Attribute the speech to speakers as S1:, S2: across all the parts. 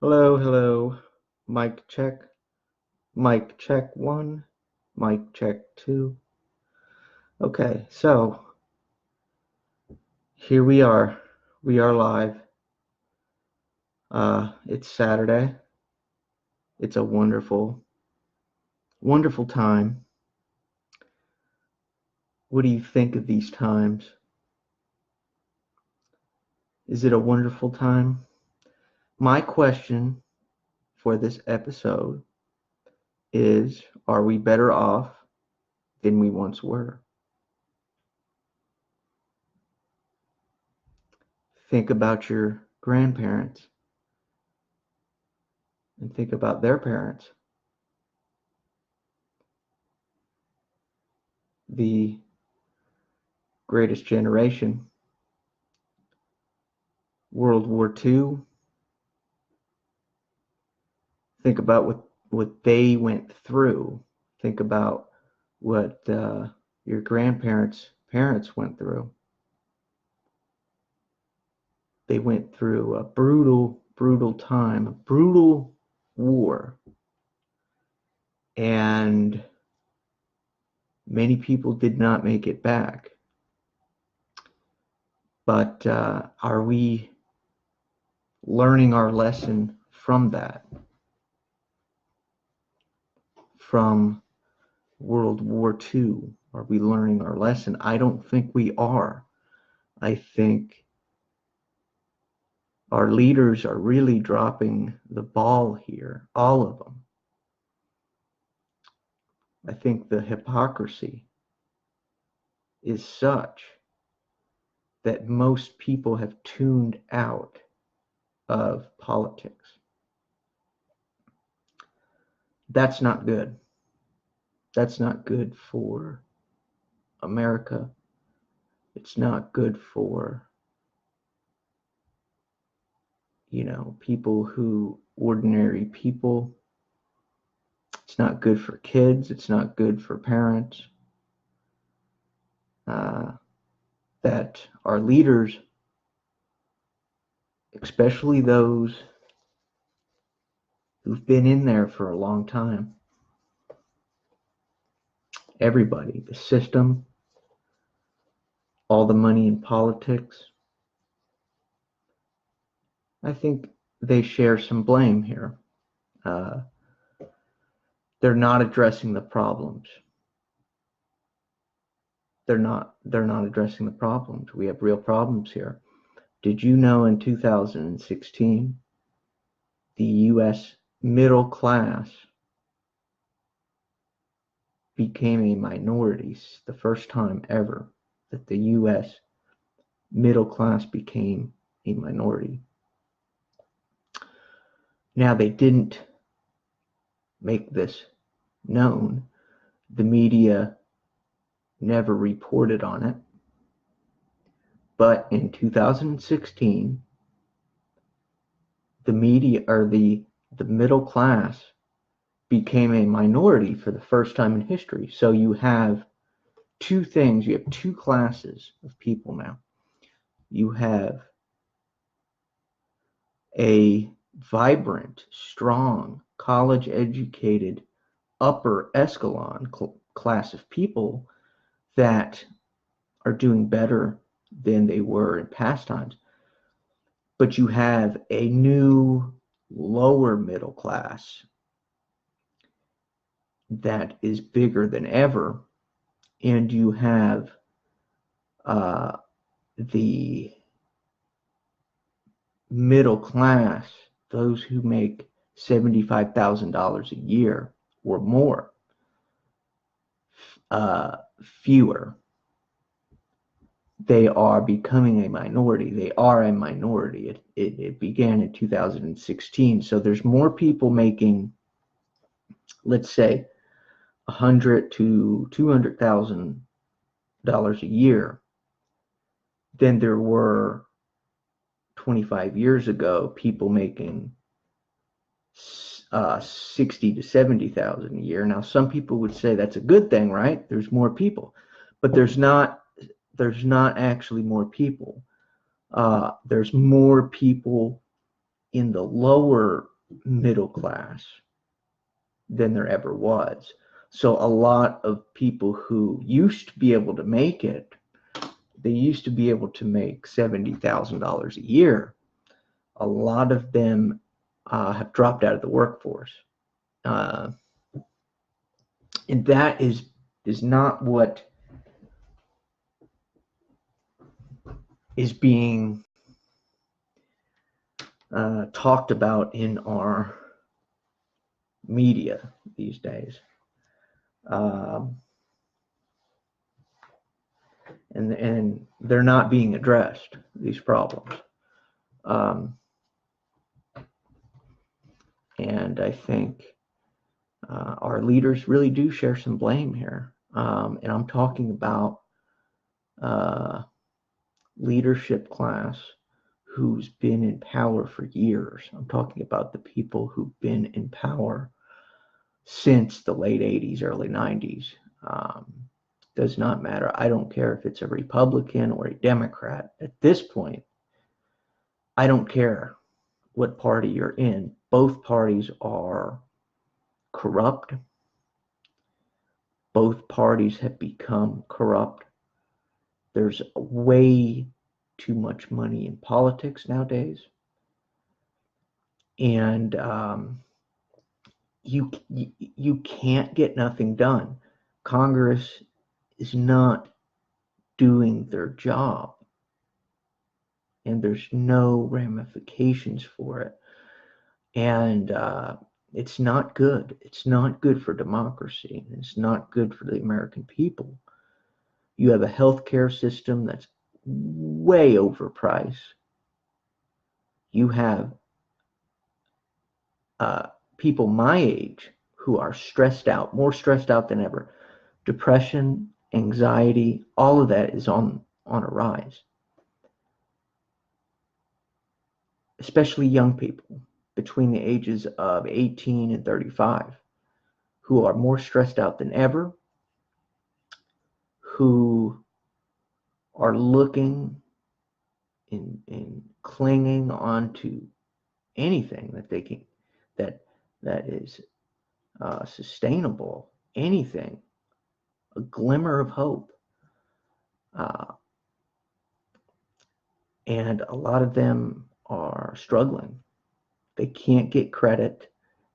S1: Hello, hello. Mic check. Mic check one. Mic check two. Okay, so here we are. We are live. It's Saturday. It's a wonderful, wonderful time. What do you think of these times? Is it a wonderful time? My question for this episode is, are we better off than we once were? Think about your grandparents and think about their parents. The greatest generation, World War II. Think about what they went through. Think about what your grandparents' parents went through. They went through a brutal, brutal time, a brutal war. And many people did not make it back. But are we learning our lesson from that? From World War II? Are we learning our lesson? I don't think we are. I think our leaders are really dropping the ball here, all of them. I think the hypocrisy is such that most people have tuned out of politics. That's not good. That's not good for America. It's not good for, ordinary people. It's not good for kids. It's not good for parents. That our leaders, especially those who've been in there for a long time, everybody, the system, all the money in politics, I think they share some blame here. Uh, they're not addressing the problems. They're not addressing the problems. We have real problems here. Did you know in 2016 the US middle class became a minority? The first time ever that the US middle class became a minority. Now, they didn't make this known. The media never reported on it. But in 2016, the media, or the middle class, became a minority for the first time in history. So you have two things. You have two classes of people now. You have a vibrant, strong, college-educated, upper echelon class of people that are doing better than they were in past times. But you have a new lower middle class that is bigger than ever, and you have the middle class, those who make $75,000 a year or more, fewer. They are becoming a minority. They are a minority. It began in 2016. So there's more people making, let's say, $100,000 to $200,000 a year than there were 25 years ago, people making 60 to 70,000 a year. Now, some people would say that's a good thing, right? There's more people, but there's not actually more people. There's more people in the lower middle class than there ever was. So a lot of people who used to be able to make it, they used to be able to make $70,000 a year. A lot of them have dropped out of the workforce. Uh, and that is not what is being talked about in our media these days. And they're not being addressed, these problems. And I think our leaders really do share some blame here. And I'm talking about leadership class who's been in power for years. I'm talking about the people who've been in power since the late 80s, early 90s. Does not matter. I don't care if it's a Republican or a Democrat. At this point, I don't care what party you're in. Both parties are corrupt. Both parties have become corrupt. There's way too much money in politics nowadays. And you can't get nothing done. Congress is not doing their job, and there's no ramifications for it. And it's not good. It's not good for democracy. It's not good for the American people. You have a healthcare system that's way overpriced. You have people my age who are stressed out, more stressed out than ever. Depression, anxiety, all of that is on a rise. Especially young people between the ages of 18 and 35 who are more stressed out than ever, who are looking and clinging onto anything that they can, that is sustainable, anything, a glimmer of hope. And a lot of them are struggling. They can't get credit.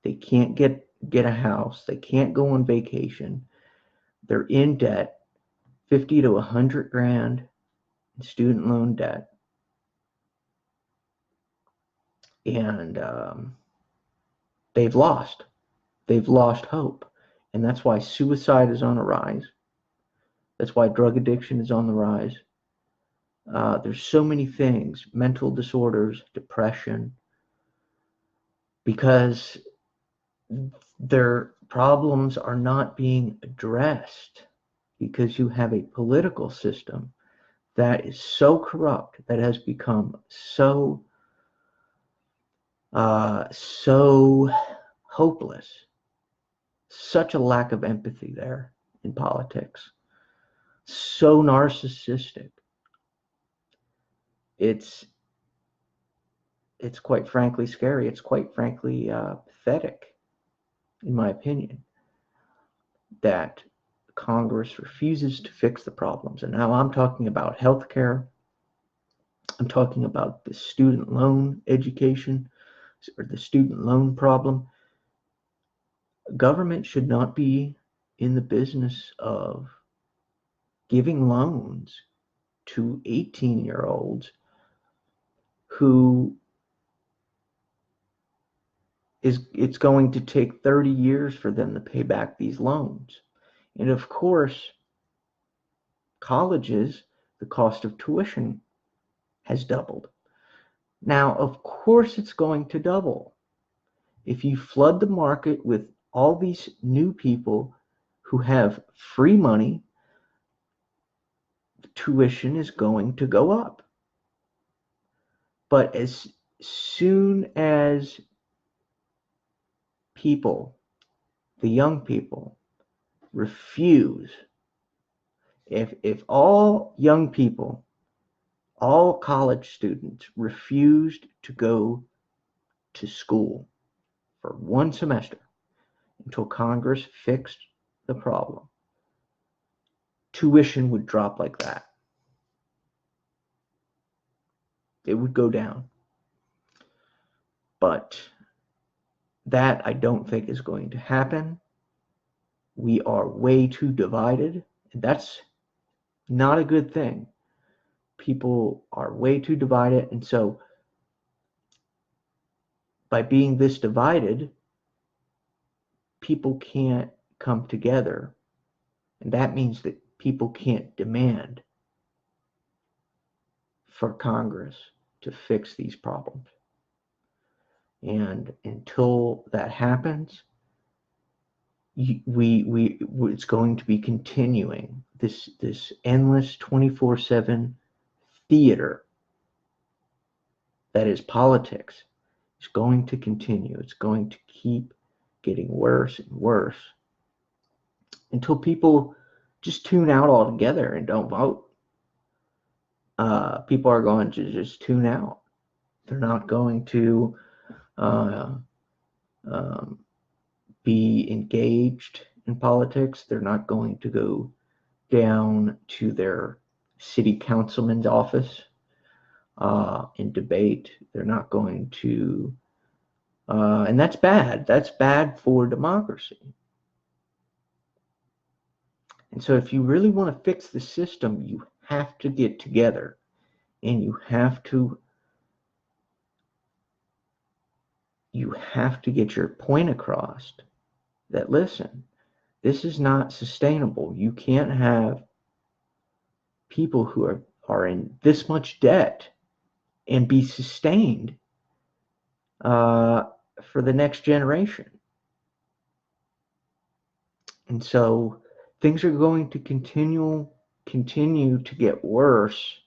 S1: They can't get a house. They can't go on vacation. They're in debt, 50 to 100 grand in student loan debt. And they've lost hope. And that's why suicide is on a rise. That's why drug addiction is on the rise. There's so many things, mental disorders, depression, because their problems are not being addressed, because you have a political system that is so corrupt, that has become so hopeless, such a lack of empathy there in politics, so narcissistic. It's quite frankly scary. It's quite frankly pathetic, in my opinion, that Congress refuses to fix the problems. And now I'm talking about healthcare. I'm talking about the student loan education, or the student loan problem. Government should not be in the business of giving loans to 18-year-olds who it's going to take 30 years for them to pay back these loans. And of course, colleges, the cost of tuition has doubled. Now, of course, it's going to double. If you flood the market with all these new people who have free money, tuition is going to go up. But as soon as people, the young people, refuse, if all young people, all college students refused to go to school for one semester until Congress fixed the problem, tuition would drop like that. It would go down. But that I don't think is going to happen. We are way too divided, and that's not a good thing. People are way too divided, and so by being this divided, people can't come together, and that means that people can't demand for Congress to fix these problems. And until that happens, it's going to be continuing this endless 24/7 theater that is politics. Is going to continue. It's going to keep getting worse and worse until people just tune out altogether and don't vote. People are going to just tune out. They're not going to be engaged in politics. They're not going to go down to their city councilman's office and debate. They're not going to, and that's bad. That's bad for democracy. And so if you really want to fix the system, you have to get together and you have to get your point across that, listen, this is not sustainable. You can't have people who are in this much debt and be sustained for the next generation. And so things are going to continue to get worse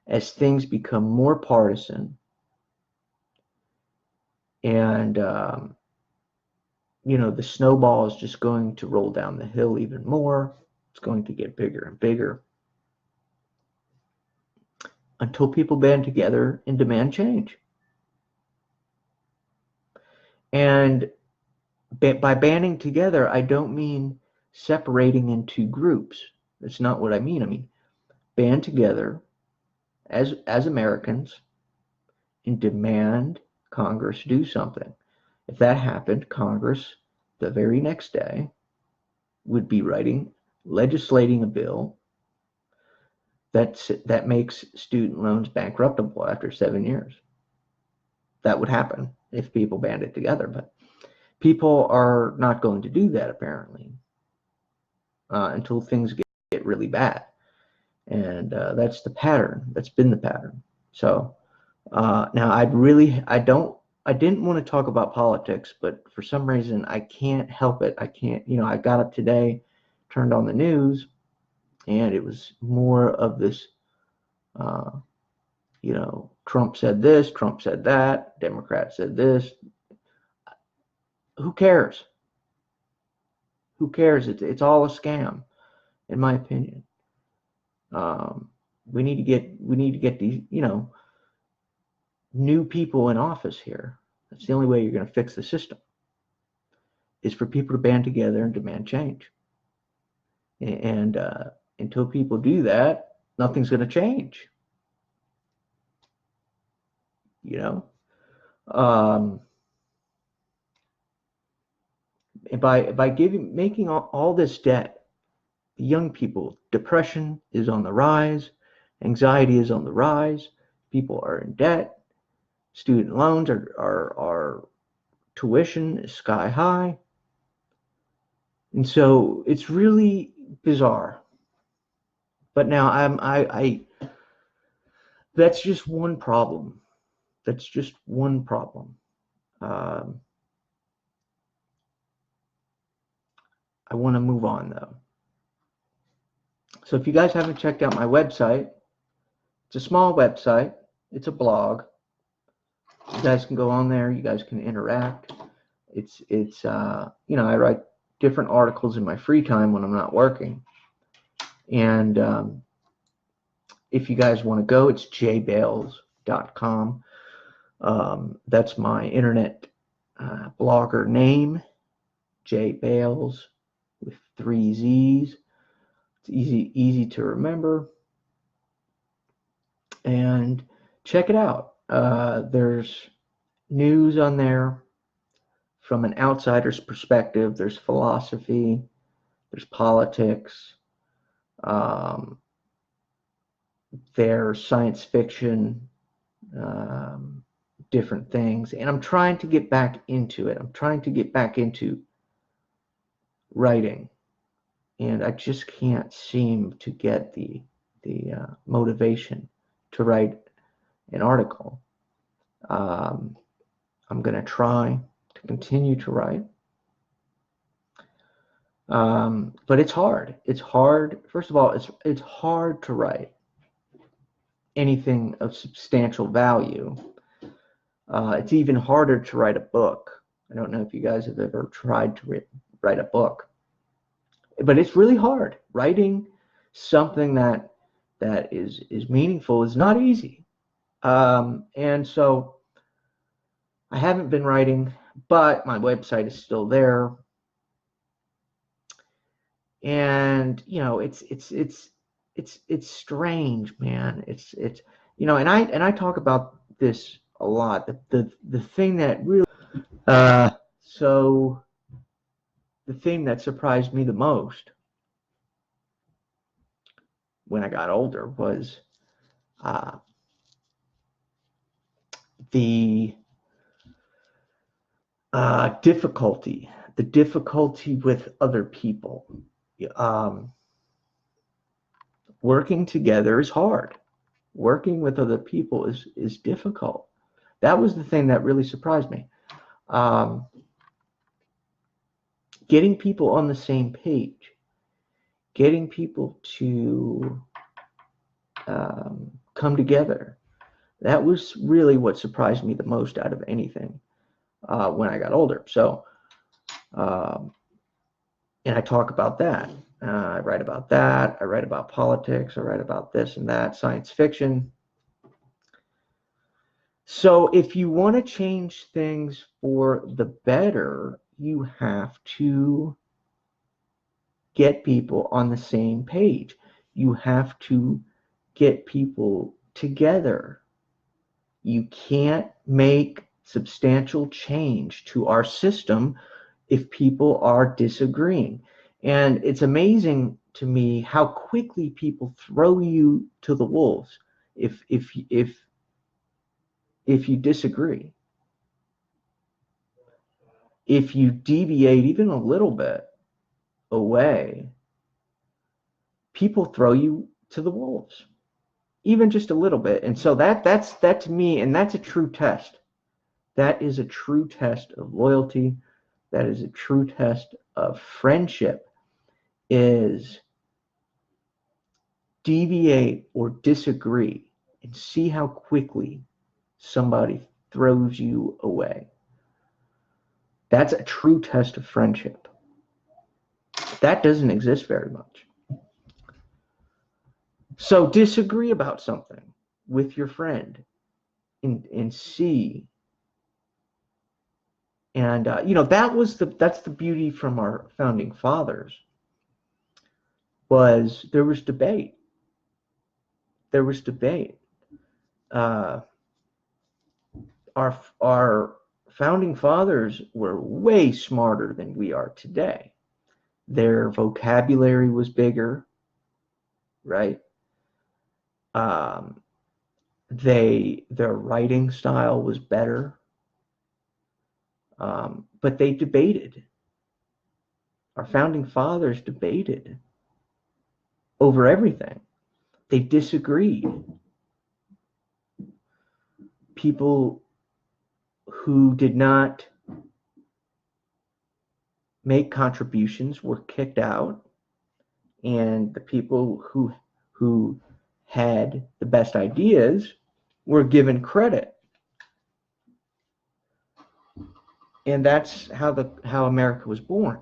S1: as things become more partisan. And, the snowball is just going to roll down the hill even more. It's going to get bigger and bigger until people band together and demand change. And by banding together, I don't mean separating into groups. That's not what I mean. I mean, band together as Americans and demand Congress do something. If that happened, Congress, the very next day, would be legislating a bill that makes student loans bankruptable after 7 years. That would happen if people banded together, but people are not going to do that apparently until things get really bad, and that's the pattern. That's been the pattern. So now I didn't want to talk about politics, but for some reason I can't help it. I can't. I got up today, turned on the news, and it was more of this. Trump said this, Trump said that, Democrats said this. Who cares? Who cares? It's all a scam, in my opinion. We need to get these, new people in office here. That's the only way you're going to fix the system, is for people to band together and demand change. And until people do that, nothing's going to change. And by making all this debt, the young people, depression is on the rise, anxiety is on the rise, people are in debt, student loans are tuition is sky high, and so it's really bizarre. But now I that's just one problem. That's just one problem. I want to move on though. So if you guys haven't checked out my website, it's a small website. It's a blog. You guys can go on there. You guys can interact. It's I write different articles in my free time when I'm not working. And if you guys want to go, it's jbales.com. That's my internet blogger name, J Bales with 3 Z's. It's easy to remember. And check it out. There's news on there from an outsider's perspective. There's philosophy, there's politics, um, there's science fiction, um, different things. And I'm trying to get back into it. I'm trying to get back into writing. And I just can't seem to get the motivation to write an article. I'm going to try to continue to write. But it's hard. It's hard. First of all, it's hard to write anything of substantial value. It's even harder to write a book. I don't know if you guys have ever tried to write a book, but it's really hard. Writing something that is meaningful is not easy. And so I haven't been writing, but my website is still there. And it's strange, man. It's and I talk about this a lot. The thing that really so the thing that surprised me the most when I got older was the difficulty with other people. Working together is hard. Working with other people is difficult. That was the thing that really surprised me. Getting people on the same page, getting people to come together. That was really what surprised me the most out of anything when I got older. So, and I talk about that. I write about that. I write about politics. I write about this and that, science fiction. So if you want to change things for the better, you have to get people on the same page. You have to get people together. You can't make substantial change to our system if people are disagreeing. And it's amazing to me how quickly people throw you to the wolves if you disagree. If you deviate even a little bit away, people throw you to the wolves, even just a little bit. And so that's to me, and that's a true test. That is a true test of loyalty. That is a true test of friendship, is deviate or disagree and see how quickly somebody throws you away. That's a true test of friendship. That doesn't exist very much. So disagree about something with your friend and see. And that's the beauty from our founding fathers, was there was debate. There was debate. Our founding fathers were way smarter than we are today. Their vocabulary was bigger, right? Their writing style was better, but they debated. Our founding fathers debated over everything. They disagreed. People who did not make contributions were kicked out, and the people who had the best ideas were given credit. And that's how America was born.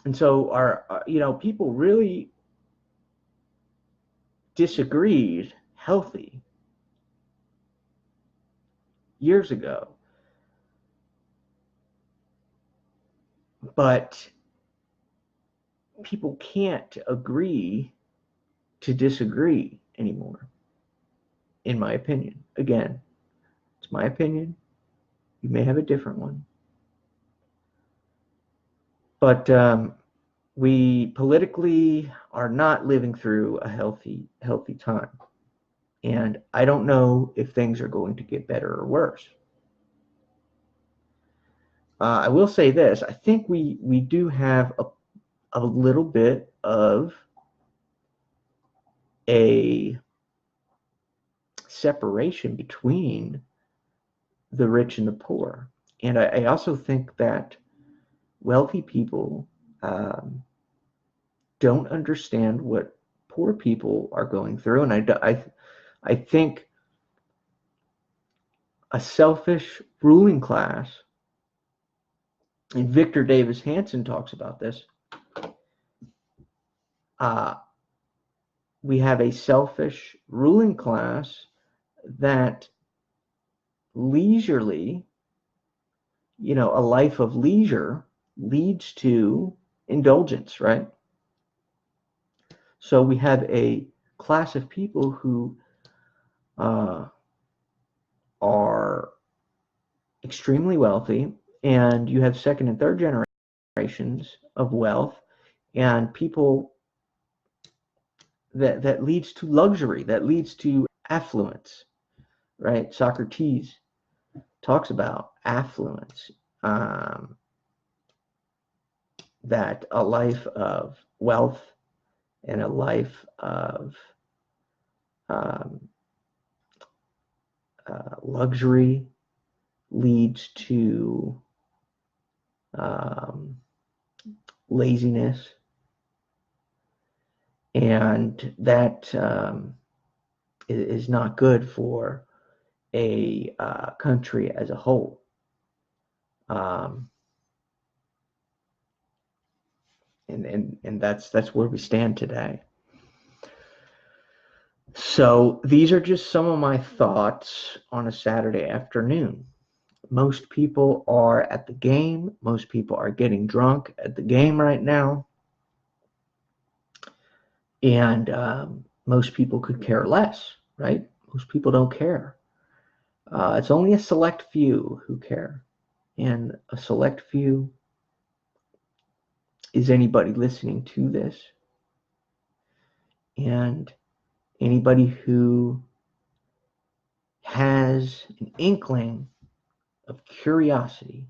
S1: And so our people really disagreed healthy. years ago. But people can't agree to disagree anymore, in my opinion. Again, it's my opinion. You may have a different one. But we politically are not living through a healthy time. And I don't know if things are going to get better or worse. I will say this. I think we do have a little bit of a separation between the rich and the poor. And I also think that wealthy people don't understand what poor people are going through. And I think a selfish ruling class, and Victor Davis Hanson talks about this, we have a selfish ruling class that leisurely, a life of leisure leads to indulgence, right? So we have a class of people who are extremely wealthy, and you have second and third generations of wealth, and people that leads to luxury, that leads to affluence, right? Socrates talks about affluence, that a life of wealth and a life of luxury leads to laziness, and that is not good for a country as a whole. And that's where we stand today. So these are just some of my thoughts on a Saturday afternoon. Most people are at the game. Most people are getting drunk at the game right now. And most people could care less, right? Most people don't care. It's only a select few who care. And a select few is anybody listening to this. And anybody who has an inkling of curiosity,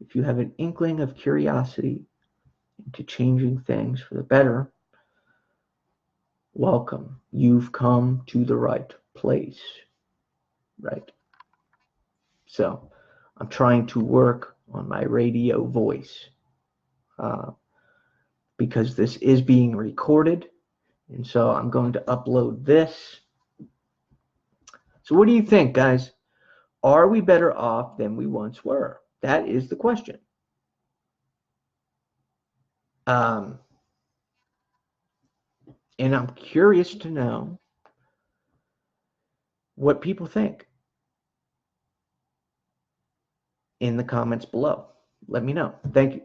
S1: if you have an inkling of curiosity into changing things for the better, welcome. You've come to the right place, right? So I'm trying to work on my radio voice because this is being recorded. And so I'm going to upload this. So what do you think, guys? Are we better off than we once were? That is the question. And I'm curious to know what people think in the comments below. Let me know. Thank you.